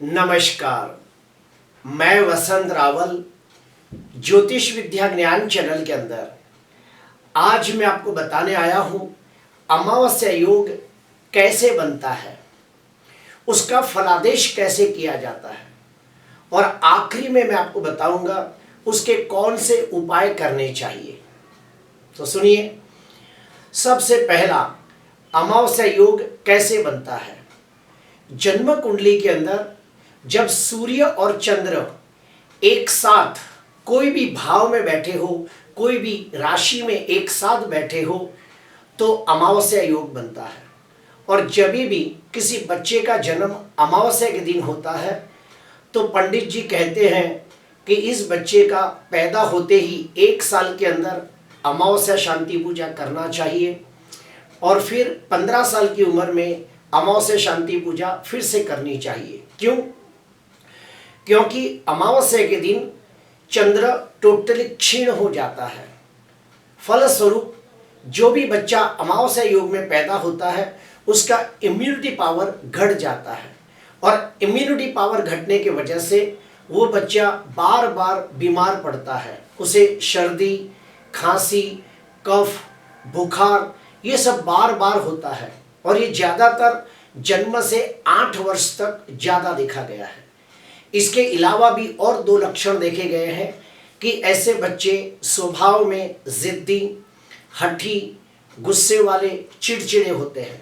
नमस्कार। मैं वसंत रावल ज्योतिष विद्या ज्ञान चैनल के अंदर आज मैं आपको बताने आया हूं अमावस्या योग कैसे बनता है, उसका फलादेश कैसे किया जाता है और आखिरी में मैं आपको बताऊंगा उसके कौन से उपाय करने चाहिए। तो सुनिए, सबसे पहला अमावस्या योग कैसे बनता है। जन्म कुंडली के अंदर जब सूर्य और चंद्र एक साथ कोई भी भाव में बैठे हो, कोई भी राशि में एक साथ बैठे हो तो अमावस्या योग बनता है। और जब भी किसी बच्चे का जन्म अमावस्या के दिन होता है तो पंडित जी कहते हैं कि इस बच्चे का पैदा होते ही 1 साल के अंदर अमावस्या शांति पूजा करना चाहिए और फिर 15 साल की उम्र में अमावस्या शांति पूजा फिर से करनी चाहिए। क्यों? क्योंकि अमावस्या के दिन चंद्र टोटली क्षीण हो जाता है। फलस्वरूप जो भी बच्चा अमावस्या योग में पैदा होता है उसका इम्यूनिटी पावर घट जाता है और इम्यूनिटी पावर घटने की वजह से वो बच्चा बार बार बीमार पड़ता है। उसे सर्दी, खांसी, कफ, बुखार ये सब बार बार होता है और ये ज़्यादातर जन्म से 8 वर्ष तक ज़्यादा देखा गया है। इसके अलावा भी और 2 लक्षण देखे गए हैं कि ऐसे बच्चे स्वभाव में जिद्दी, हठी, गुस्से वाले, चिड़चिड़े होते हैं।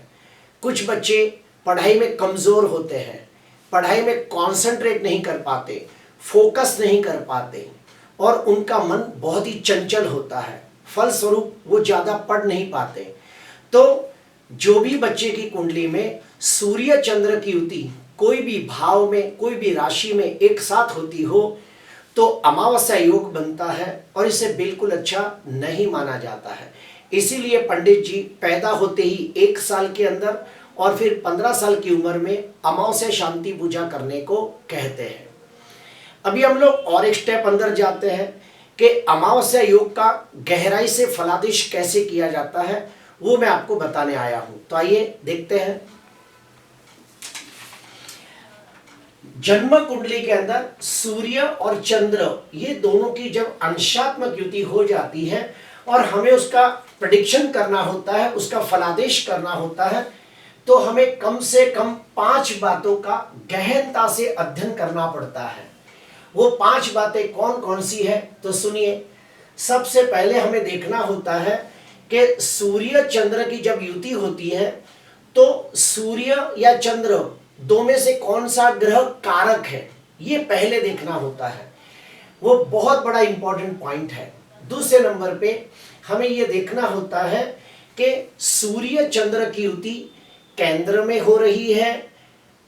कुछ बच्चे पढ़ाई में कमज़ोर होते हैं, पढ़ाई में कंसंट्रेट नहीं कर पाते, फोकस नहीं कर पाते और उनका मन बहुत ही चंचल होता है। फलस्वरूप वो ज़्यादा पढ़ नहीं पाते। तो जो भी बच्चे की कुंडली में सूर्य चंद्र की युति कोई भी भाव में, कोई भी राशि में एक साथ होती हो तो अमावस्या योग बनता है और इसे बिल्कुल अच्छा नहीं माना जाता है। इसीलिए पंडित जी पैदा होते ही 1 साल के अंदर और फिर 15 साल की उम्र में अमावस्या शांति पूजा करने को कहते हैं। अभी हम लोग और एक स्टेप अंदर जाते हैं कि अमावस्या योग का गहराई से फलादेश कैसे किया जाता है, वो मैं आपको बताने आया हूं। तो आइए देखते हैं। जन्म कुंडली के अंदर सूर्य और चंद्र ये दोनों की जब अंशात्मक युति हो जाती है और हमें उसका प्रेडिक्शन करना होता है, उसका फलादेश करना होता है, तो हमें कम से कम 5 बातों का गहनता से अध्ययन करना पड़ता है। वो 5 बातें कौन कौन सी है तो सुनिए। सबसे पहले हमें देखना होता है कि सूर्य चंद्र की जब युति होती है तो सूर्य या चंद्र दो में से कौन सा ग्रह कारक है, ये पहले देखना होता है। वो बहुत बड़ा इंपॉर्टेंट पॉइंट है। दूसरे नंबर पे हमें ये देखना होता है कि सूर्य चंद्र की युति केंद्र में हो रही है,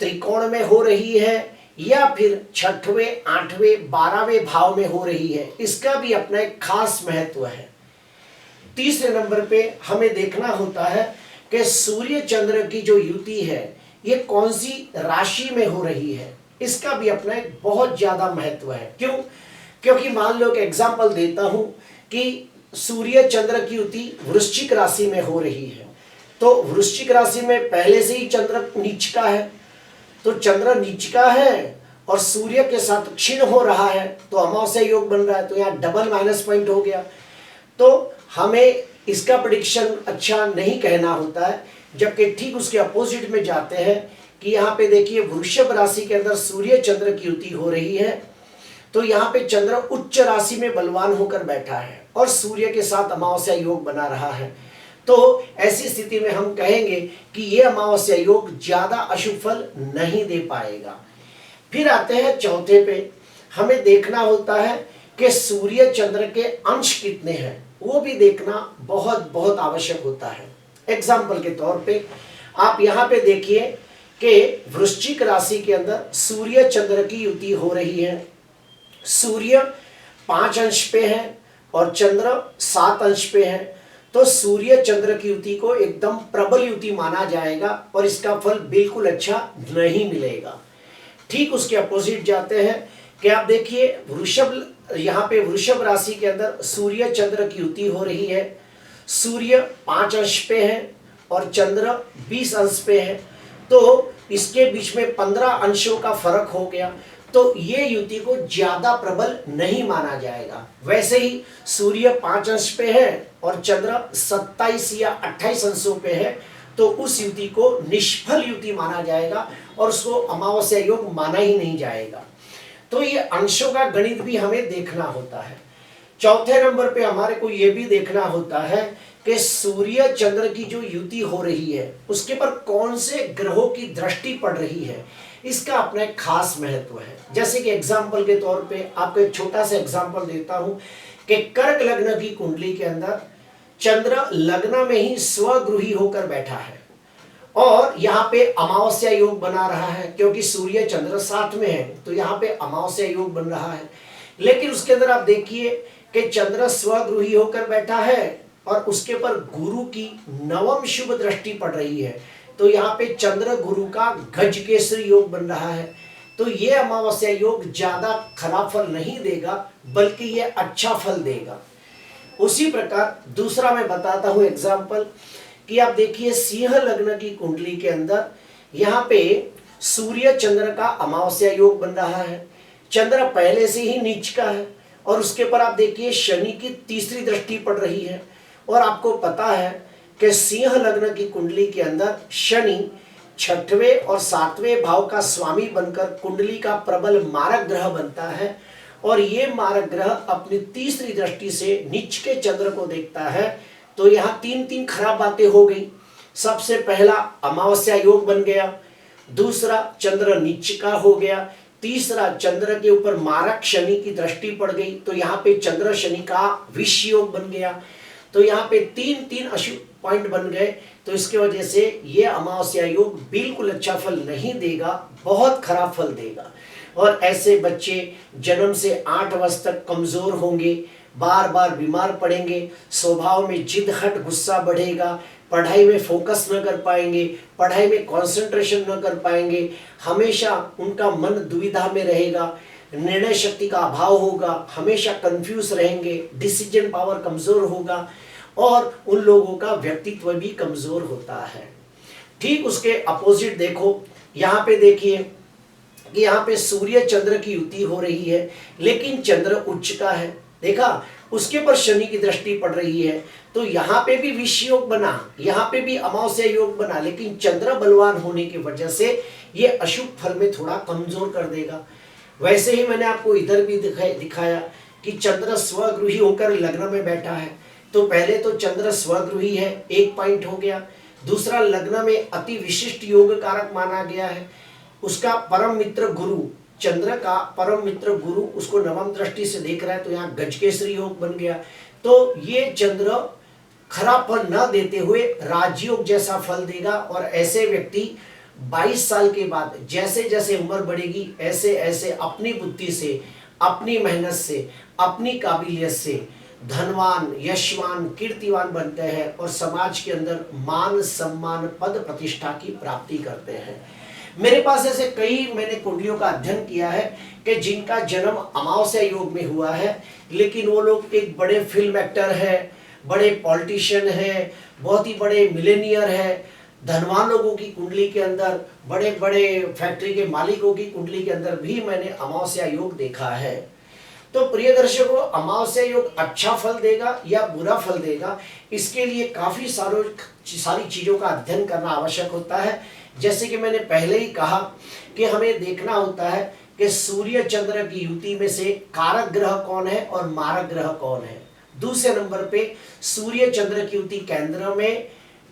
त्रिकोण में हो रही है या फिर 6वें, 8वें, 12वें भाव में हो रही है। इसका भी अपना एक खास महत्व है। तीसरे नंबर पे हमें देखना होता है कि सूर्य चंद्र की जो युति है ये कौन सी राशि में हो रही है, इसका भी अपना एक बहुत ज्यादा महत्व है। क्यों? क्योंकि मान लो कि एग्जांपल देता हूं कि सूर्य चंद्र की युति वृश्चिक राशि में हो रही है तो वृश्चिक राशि में पहले से ही चंद्र नीच का है, तो चंद्र नीच का है और सूर्य के साथ क्षीण हो रहा है तो अमावस्या योग बन रहा है, तो यहाँ डबल माइनस पॉइंट हो गया। तो हमें इसका प्रेडिक्शन अच्छा नहीं कहना होता है, जबकि ठीक उसके अपोजिट में जाते हैं कि यहाँ पे देखिए वृषभ राशि के अंदर सूर्य चंद्र की युति हो रही है तो यहाँ पे चंद्र उच्च राशि में बलवान होकर बैठा है और सूर्य के साथ अमावस्या योग बना रहा है। तो ऐसी स्थिति में हम कहेंगे कि ये अमावस्या योग ज्यादा अशुभ फल नहीं दे पाएगा। फिर आते हैं चौथे पे, हमें देखना होता है कि सूर्य चंद्र के अंश कितने हैं, वो भी देखना बहुत बहुत आवश्यक होता है। एग्जाम्पल के तौर पे आप यहाँ पे देखिए कि वृश्चिक राशि के अंदर सूर्य चंद्र की युति हो रही है। सूर्य 5 अंश पे है और चंद्र 7 अंश पे है, तो सूर्य चंद्र की युति को एकदम प्रबल युति माना जाएगा और इसका फल बिल्कुल अच्छा नहीं मिलेगा। ठीक उसके अपोजिट जाते हैं कि आप देखिए वृषभ, यहाँ पे वृषभ राशि के अंदर सूर्य चंद्र की युति हो रही है। सूर्य 5 अंश पे है और चंद्र 20 अंश पे है, तो इसके बीच में 15 अंशों का फर्क हो गया, तो ये युति को ज्यादा प्रबल नहीं माना जाएगा। वैसे ही सूर्य 5 अंश पे है और चंद्र 27 या 28 अंशों पे है, तो उस युति को निष्फल युति माना जाएगा और उसको अमावस्या योग माना ही नहीं जाएगा। तो ये अंशों का गणित भी हमें देखना होता है। चौथे नंबर पे हमारे को ये भी देखना होता है कि सूर्य चंद्र की जो युति हो रही है उसके पर कौन से ग्रहों की दृष्टि पड़ रही है, इसका अपना एक खास महत्व है। जैसे कि एग्जाम्पल के तौर पे आपको एक छोटा सा एग्जाम्पल देता हूं कि कर्क लग्न की कुंडली के अंदर चंद्र लग्न में ही स्वगृही होकर बैठा है और यहाँ पे अमावस्या योग बना रहा है, क्योंकि सूर्य चंद्र साथ में है तो यहाँ पे अमावस्या योग बन रहा है। लेकिन उसके अंदर आप देखिए कि चंद्र स्वगृही होकर बैठा है और उसके पर गुरु की नवम शुभ दृष्टि पड़ रही है, तो यहाँ पे चंद्र गुरु का गज केसरी योग बन रहा है। तो ये अमावस्या योग ज्यादा खराब फल नहीं देगा बल्कि ये अच्छा फल देगा। उसी प्रकार दूसरा मैं बताता हूं एग्जाम्पल कि आप देखिए सिंह लग्न की कुंडली के अंदर यहाँ पे सूर्य चंद्र का अमावस्या योग बन रहा है। चंद्र पहले से ही नीच का है और उसके पर आप देखिए शनि की तीसरी दृष्टि पड़ रही है। और आपको पता है कि सिंह लग्न की कुंडली के अंदर शनि 6वें और 7वें भाव का स्वामी बनकर कुंडली का प्रबल मारक ग्रह बनता है और ये मारक ग्रह अपनी तीसरी दृष्टि से नीच के चंद्र को देखता है। तो यहाँ तीन खराब बातें हो गई। सबसे पहला अमावस्या योग बन गया, दूसरा चंद्र नीच का हो गया, तीसरा चंद्र के ऊपर मारक शनि की दृष्टि पड़ गई, तो यहाँ पे चंद्र शनि का विष योग बन गया। तो यहाँ पे तीन अशुभ पॉइंट बन गए। तो इसके वजह से ये अमावस्या योग बिल्कुल अच्छा फल नहीं देगा, बहुत खराब फल देगा। और ऐसे बच्चे जन्म से 8 वर्ष तक कमजोर होंगे, बार बार बीमार पड़ेंगे, स्वभाव में जिद हट गुस्सा बढ़ेगा, पढ़ाई में फोकस न कर पाएंगे, पढ़ाई में कंसंट्रेशन न कर पाएंगे, हमेशा उनका मन दुविधा में रहेगा, निर्णय शक्ति का अभाव होगा, हमेशा कंफ्यूज रहेंगे, डिसीजन पावर कमजोर होगा और उन लोगों का व्यक्तित्व भी कमजोर होता है। ठीक उसके अपोजिट देखो, यहाँ पे देखिए कि यहाँ पे सूर्य चंद्र की युति हो रही है लेकिन चंद्र उच्च का है, देखा उसके पर शनि की दृष्टि पड़ रही है, तो यहाँ पे भी विष योग बना, यहाँ पे भी अमावस्या योग बना, लेकिन चंद्र बलवान होने की वजह से ये अशुभ फल में थोड़ा कमजोर कर देगा। वैसे ही मैंने आपको इधर भी दिखाया कि चंद्र स्वगृही होकर लग्न में बैठा है। तो पहले तो चंद्र स्वगृही है, एक पॉइंट हो गया। दूसरा लग्न में अति विशिष्ट योग कारक माना गया है। उसका परम मित्र गुरु, चंद्र का परम मित्र गुरु उसको नवम दृष्टि से देख रहा है, तो यहाँ गजकेसरी योग बन गया। तो ये चंद्र खराब फल न देते हुए राजयोग जैसा फल देगा और ऐसे व्यक्ति 22 साल के बाद जैसे जैसे उम्र बढ़ेगी ऐसे ऐसे अपनी बुद्धि से, अपनी मेहनत से, अपनी काबिलियत से धनवान, यशवान, कीर्तिवान बनते हैं और समाज के अंदर मान सम्मान पद प्रतिष्ठा की प्राप्ति करते हैं। मेरे पास ऐसे कई मैंने कुंडलियों का अध्ययन किया है कि जिनका जन्म अमावस्या योग में हुआ है लेकिन वो लोग एक बड़े फिल्म एक्टर है, बड़े पॉलिटिशियन है, बहुत ही बड़े मिलेनियर है, धनवान लोगों की कुंडली के अंदर, बड़े बड़े फैक्ट्री के मालिकों की कुंडली के अंदर भी मैंने अमावस्या योग देखा है। तो प्रिय दर्शकों, अमावस्या योग अच्छा फल देगा या बुरा फल देगा, इसके लिए काफी सारी चीजों का अध्ययन करना आवश्यक होता है। जैसे कि मैंने पहले ही कहा कि हमें देखना होता है कि सूर्य चंद्र की युति में से कारक ग्रह कौन है और मारक ग्रह कौन है। दूसरे नंबर पे सूर्य चंद्र की युति केंद्र में,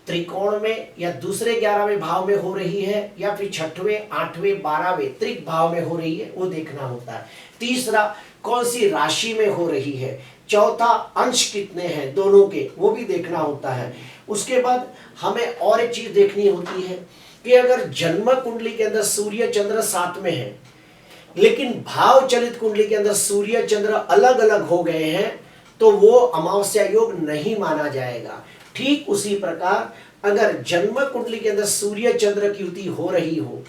त्रिकोण में या दूसरे 11वें भाव में हो रही है या फिर 6वें, 8वें, 12वें त्रिक भाव में हो रही है, वो देखना होता है। तीसरा, कौन सी राशि में हो रही है। चौथा, अंश कितने हैं दोनों के, वो भी देखना होता है। उसके बाद हमें और एक चीज देखनी होती है कि अगर जन्म कुंडली के अंदर सूर्य चंद्र साथ में है लेकिन भाव चलित कुंडली के अंदर सूर्य चंद्र अलग अलग हो गए हैं तो वो अमावस्या योग नहीं माना जाएगा। ठीक उसी प्रकार अगर जन्म कुंडली के अंदर सूर्य चंद्र की युति हो रही हो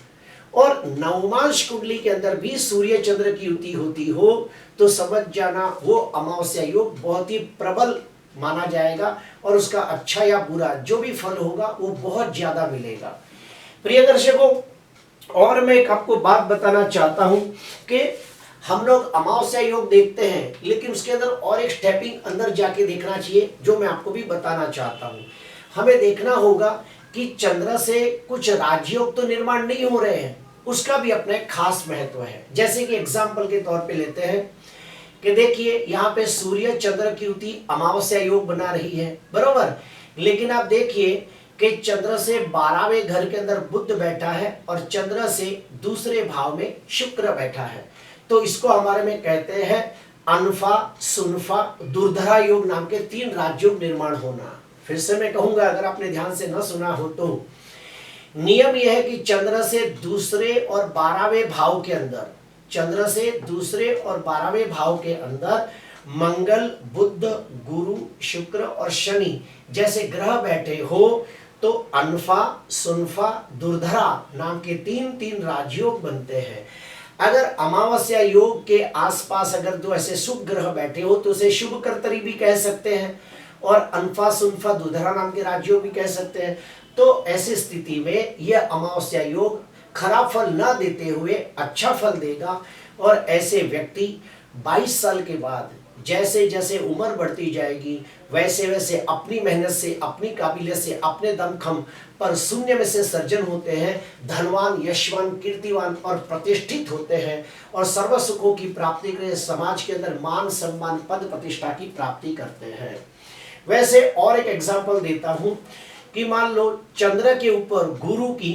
और नवमांश कुंडली के अंदर भी सूर्य चंद्र की युति होती हो तो समझ जाना वो अमावस्या योग बहुत ही प्रबल माना जाएगा और उसका अच्छा या बुरा जो भी फल होगा वो बहुत ज्यादा मिलेगा। प्रिय दर्शकों, और मैं एक आपको बात बताना चाहता हूं कि हम लोग अमावस्या योग देखते हैं, लेकिन उसके अंदर और एक स्टेपिंग अंदर जाके देखना चाहिए, जो मैं आपको भी बताना चाहता हूं। हमें देखना होगा कि चंद्र से कुछ राजयोग तो निर्माण नहीं हो रहे हैं, उसका भी अपना एक खास महत्व है। जैसे कि एग्जाम्पल के तौर पे लेते हैं कि देखिए यहाँ पे सूर्य चंद्र की युति अमावस्या योग बना रही है, बरोबर। लेकिन आप देखिए कि चंद्र से 12वें घर के अंदर बुध बैठा है और चंद्र से दूसरे भाव में शुक्र बैठा है। तो इसको हमारे में कहते हैं अनफा सुनफा दुर्धरा योग नाम के 3 राजयोग निर्माण होना। फिर से मैं कहूंगा, अगर आपने ध्यान से न सुना हो तो नियम यह है कि चंद्र से दूसरे और 12वें भाव के अंदर, चंद्र से दूसरे और 12वें भाव के अंदर मंगल, बुध, गुरु, शुक्र और शनि जैसे ग्रह बैठे हो तो अनफा सुनफा दुर्धरा नाम के 3 राजयोग बनते हैं। अगर अमावस्या योग के आसपास अगर 2 ऐसे शुभ ग्रह बैठे हो तो उसे शुभ कर्तरी भी कह सकते हैं और अनफा सुनफा दुर्धरा नाम के राजयोग भी कह सकते हैं। तो ऐसी स्थिति में यह अमावस्या योग खराब फल न देते हुए अच्छा फल देगा। और ऐसे व्यक्ति 22 साल के बाद जैसे जैसे उम्र बढ़ती जाएगी वैसे वैसे अपनी मेहनत से, अपनी काबिलियत से, अपने दमखम पर शून्य में से सर्जन होते हैं, धनवान, यशवान, कीर्तिवान और प्रतिष्ठित होते हैं और सर्व सुखों की प्राप्ति के लिए समाज के अंदर मान सम्मान पद प्रतिष्ठा की प्राप्ति करते हैं। वैसे और एक एग्जाम्पल देता हूं कि मान लो चंद्र के ऊपर गुरु की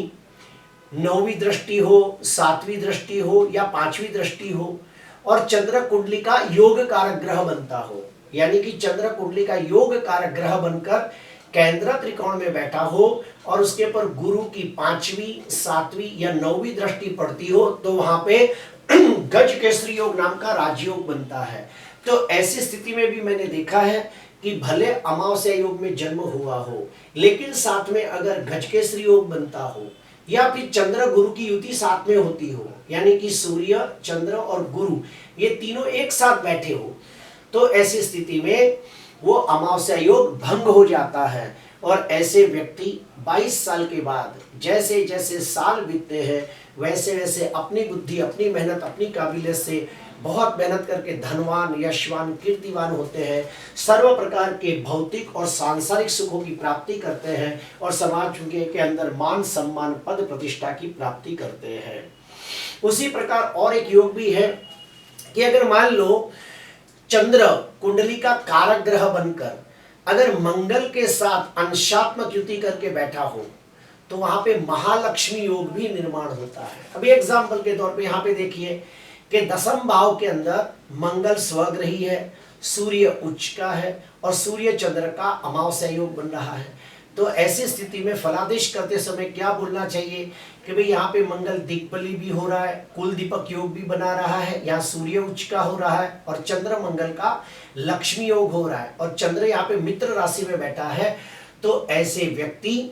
9वीं दृष्टि हो, 7वीं दृष्टि हो या 5वीं दृष्टि हो और चंद्र कुंडली का योग कारक ग्रह बनता हो, यानी कि चंद्र कुंडली का योग कारक ग्रह बनकर केंद्र त्रिकोण में बैठा हो और उसके पर गुरु की 5वीं, 7वीं या 9वीं दृष्टि पड़ती हो तो वहां पे गज केसरी योग नाम का राजयोग बनता है। तो ऐसी स्थिति में भी मैंने देखा है कि भले अमावस्या योग में जन्म हुआ हो लेकिन साथ में अगर गजकेसरी योग बनता हो या फिर चंद्र गुरु की युति साथ में होती हो, यानी कि सूर्य, चंद्र और गुरु ये तीनों एक साथ बैठे हो, तो ऐसी स्थिति में वो अमावस्या योग भंग हो जाता है। और ऐसे व्यक्ति 22 साल के बाद जैसे जैसे साल बीतते हैं वैसे वैसे अपनी बुद्धि, अपनी मेहनत, अपनी काबिलियत से बहुत मेहनत करके धनवान, यशवान, कीर्तिवान होते हैं, सर्व प्रकार के भौतिक और सांसारिक सुखों की प्राप्ति करते हैं और समाज के अंदर मान सम्मान पद प्रतिष्ठा की प्राप्ति करते हैं। उसी प्रकार और एक योग भी है कि अगर मान लो चंद्र कुंडली का कारक ग्रह बनकर अगर मंगल के साथ अंशात्मक युति करके बैठा हो तो वहां पे महालक्ष्मी योग भी निर्माण होता है। अभी एग्जाम्पल के तौर पे यहाँ पे देखिए कि 10वें भाव के अंदर मंगल स्वग्रही है, सूर्य उच्च का है और सूर्य चंद्र का अमावस्या योग बन रहा है। तो ऐसी स्थिति में फलादेश करते समय क्या बोलना चाहिए कि भाई यहाँ पे मंगल दिग्बली भी हो रहा है, कुल दीपक योग भी बना रहा है, यहाँ सूर्य उच्च का हो रहा है और चंद्र मंगल का लक्ष्मी योग हो रहा है और चंद्र यहाँ पे मित्र राशि में बैठा है। तो ऐसे व्यक्ति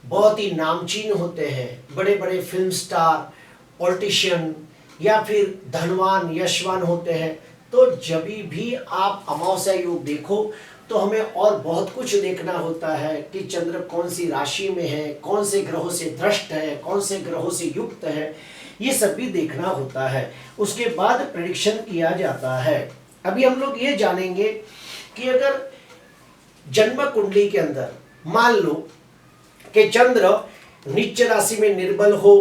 बहुत ही नामचीन होते हैं, बड़े बड़े फिल्म स्टार, पॉलिटिशियन या फिर धनवान, यशवान होते हैं। तो जब भी आप अमावस्या योग देखो तो हमें और बहुत कुछ देखना होता है कि चंद्र कौन सी राशि में है, कौन से ग्रहों से दृष्ट है, कौन से ग्रहों से युक्त है, ये सब भी देखना होता है। उसके बाद प्रेडिक्शन किया जाता है। अभी हम लोग ये जानेंगे कि अगर जन्म कुंडली के अंदर मान लो कि चंद्र नीच राशि में निर्बल हो,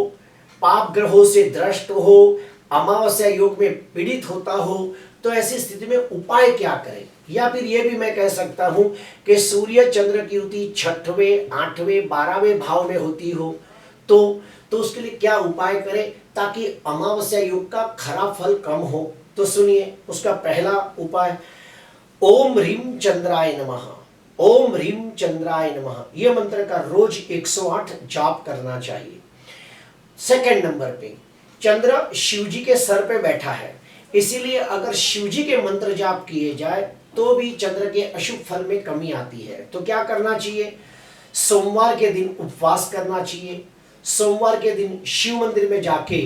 पाप ग्रहों से दृष्ट हो, अमावस्या योग में पीड़ित होता हो, तो ऐसी स्थिति में उपाय क्या करें। या फिर ये भी मैं कह सकता हूं कि सूर्य चंद्र की युति 6वें, 8वें, 12वें भाव में होती हो तो उसके लिए क्या उपाय करें ताकि अमावस्या योग का खराब फल कम हो। तो सुनिए, उसका पहला उपाय ओम ह्रीम चंद्राय नमः, ओम ह्रीम चंद्राय नमः, यह मंत्र का रोज 108 जाप करना चाहिए। सेकंड नंबर पे चंद्र शिव जी के सर पे बैठा है, इसीलिए अगर शिव जी के मंत्र जाप किए जाए तो भी चंद्र के अशुभ फल में कमी आती है। तो क्या करना चाहिए, सोमवार के दिन उपवास करना चाहिए। सोमवार के दिन शिव मंदिर में जाके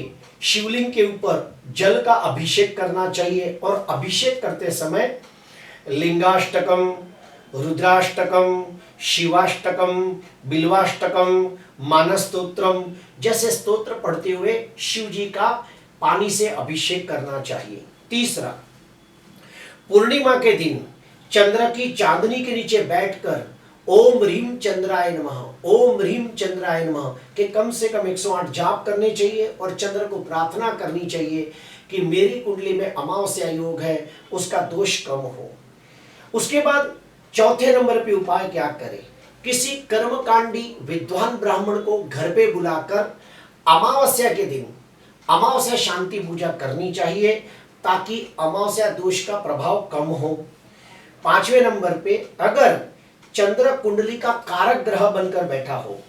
शिवलिंग के ऊपर जल का अभिषेक करना चाहिए और अभिषेक करते समय लिंगाष्टकम, रुद्राष्टकम, शिवाष्टकम, बिल्वाष्टकम, मानस स्तोत्रम, जैसे स्तोत्र पढ़ते हुए शिव जी का पानी से अभिषेक करना चाहिए। तीसरा, पूर्णिमा के दिन चंद्र की चांदनी के नीचे बैठकर ओम ह्रीम चंद्राय नमः, ओम ह्रीम चंद्राय नमः के कम से कम 108 जाप करने चाहिए और चंद्र को प्रार्थना करनी चाहिए कि मेरी कुंडली में अमावस्या योग है, उसका दोष कम हो। उसके बाद चौथे नंबर पे उपाय क्या करें? किसी कर्मकांडी विद्वान ब्राह्मण को घर पे बुलाकर अमावस्या के दिन अमावस्या शांति पूजा करनी चाहिए ताकि अमावस्या दोष का प्रभाव कम हो। पांचवें नंबर पे अगर चंद्र कुंडली का कारक ग्रह बनकर बैठा हो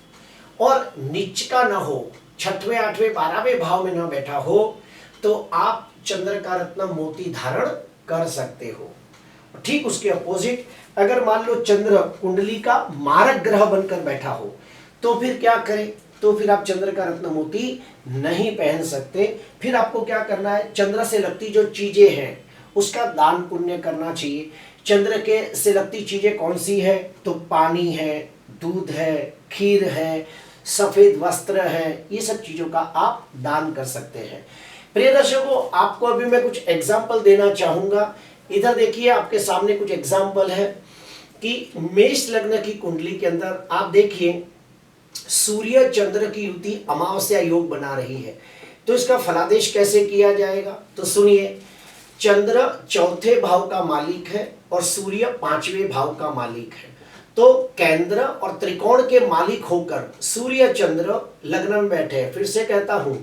और नीच का न हो, छठवें, आठवें, 12वें भाव में न बैठा हो, तो आप चंद्र का रत्न मोती धारण कर सकते हो। ठीक उसके अपोजिट अगर मान लो चंद्र कुंडली का मारक ग्रह बनकर बैठा हो तो फिर क्या करें? तो फिर आप चंद्र का रत्न मोती नहीं पहन सकते। फिर आपको क्या करना है? चंद्र से लगती जो चीजें हैं उसका दान पुण्य करना चाहिए। चंद्र के से लगती चीजें कौन सी है? तो पानी है, दूध है, खीर है, सफेद वस्त्र है, ये सब चीजों का आप दान कर सकते हैं। प्रिय दर्शकों, आपको अभी मैं कुछ एग्जाम्पल देना चाहूंगा। इधर देखिए, आपके सामने कुछ एग्जाम्पल है कि मेष लग्न की कुंडली के अंदर आप देखिए सूर्य चंद्र की युति अमावस्या योग बना रही है। तो इसका फलादेश कैसे किया जाएगा? तो सुनिए, चंद्र चौथे भाव का मालिक है और सूर्य 5वें भाव का मालिक है। तो केंद्र और त्रिकोण के मालिक होकर सूर्य चंद्र लग्न में बैठे हैं। फिर से कहता हूं,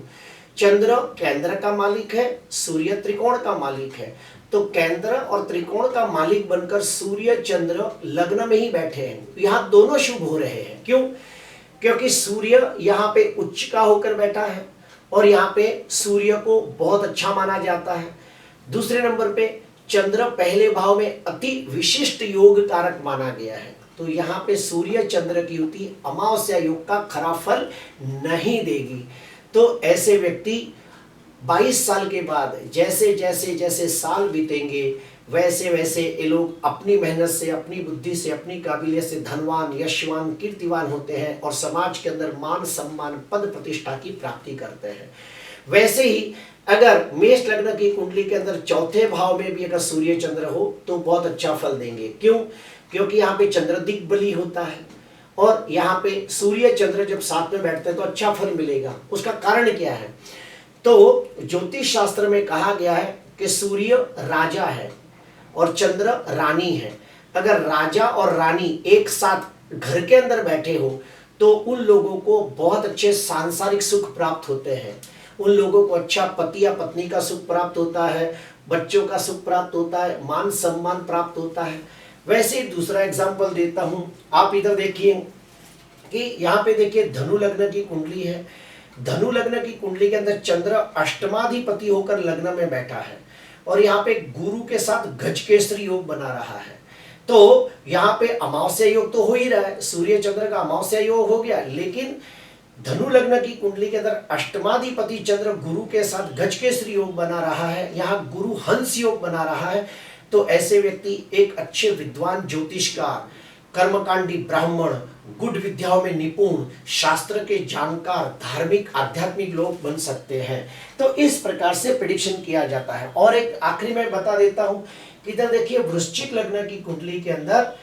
चंद्र केंद्र का मालिक है, सूर्य त्रिकोण का मालिक है। तो केंद्र और त्रिकोण का मालिक बनकर सूर्य चंद्र लग्न में ही बैठे हैं। यहाँ दोनों शुभ हो रहे हैं। क्यों? क्योंकि सूर्य यहाँ पे उच्च का होकर बैठा है और यहाँ पे सूर्य को बहुत अच्छा माना जाता है। दूसरे नंबर पे चंद्र पहले भाव में अति विशिष्ट योग कारक माना गया है। तो यहाँ पे सूर्य चंद्र की युति अमावस्या योग का खराब फल नहीं देगी। तो ऐसे व्यक्ति 22 साल के बाद जैसे जैसे जैसे साल बीतेंगे वैसे वैसे ये लोग अपनी मेहनत से, अपनी बुद्धि से, अपनी काबिलियत से धनवान, यशवान, कीर्तिवान होते हैं और समाज के अंदर मान सम्मान, पद प्रतिष्ठा की प्राप्ति करते हैं। वैसे ही अगर मेष लग्न की कुंडली के अंदर चौथे भाव में भी अगर सूर्य चंद्र हो तो बहुत अच्छा फल देंगे। क्यों? क्योंकि यहाँ पे चंद्र दिग्बली होता है और यहाँ पे सूर्य चंद्र जब साथ में बैठते हैं तो अच्छा फल मिलेगा। उसका कारण क्या है? तो ज्योतिष शास्त्र में कहा गया है कि सूर्य राजा है और चंद्र रानी है। अगर राजा और रानी एक साथ घर के अंदर बैठे हो तो उन लोगों को बहुत अच्छे सांसारिक सुख प्राप्त होते हैं। उन लोगों को अच्छा पति या पत्नी का सुख प्राप्त होता है, बच्चों का सुख प्राप्त होता है, मान सम्मान प्राप्त होता है। वैसे ही दूसरा एग्जाम्पल देता हूं, आप इधर देखिए कि यहाँ पे देखिए धनु लग्न की कुंडली है। धनु लग्न की कुंडली के अंदर चंद्र अष्टमाधिपति होकर लग्न में बैठा है और यहाँ पे गुरु के साथ गजकेसरी योग बना रहा है। तो यहाँ पे अमावस्या योग तो हो ही रहा है, सूर्य चंद्र का अमावस्या योग हो गया, लेकिन धनु लग्न की कुंडली के अंदर अष्टमाधिपति चंद्र गुरु के साथ गजकेसरी योग बना रहा है, यहाँ गुरु हंस योग बना रहा है। तो ऐसे व्यक्ति एक अच्छे विद्वान ज्योतिषकार, कर्मकांडी ब्राह्मण, गुड विद्याओं में निपुण, शास्त्र के जानकार, धार्मिक आध्यात्मिक लोग बन सकते हैं। तो इस प्रकार से प्रेडिक्शन किया जाता है। और एक आखिरी में बता देता हूं, इधर देखिए वृश्चिक लग्न की कुंडली के अंदर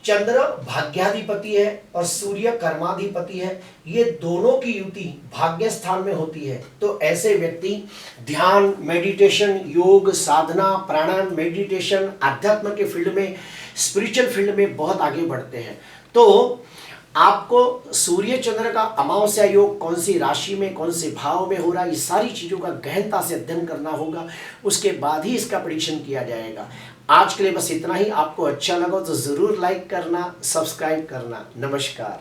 चंद्र भाग्याधिपति है और सूर्य कर्माधिपति है। ये दोनों की युति भाग्य स्थान में होती है। तो ऐसे व्यक्ति ध्यान, मेडिटेशन, योग, साधना, प्राणायाम, मेडिटेशन, अध्यात्म के फील्ड में, स्पिरिचुअल फील्ड में बहुत आगे बढ़ते हैं। तो आपको सूर्य चंद्र का अमावस्या योग कौन सी राशि में, कौन से भाव में हो रहा है, ये सारी चीजों का गहनता से अध्ययन करना होगा। उसके बाद ही इसका प्रेडिक्शन किया जाएगा। आज के लिए बस इतना ही। आपको अच्छा लगा तो जरूर लाइक करना, सब्सक्राइब करना। नमस्कार।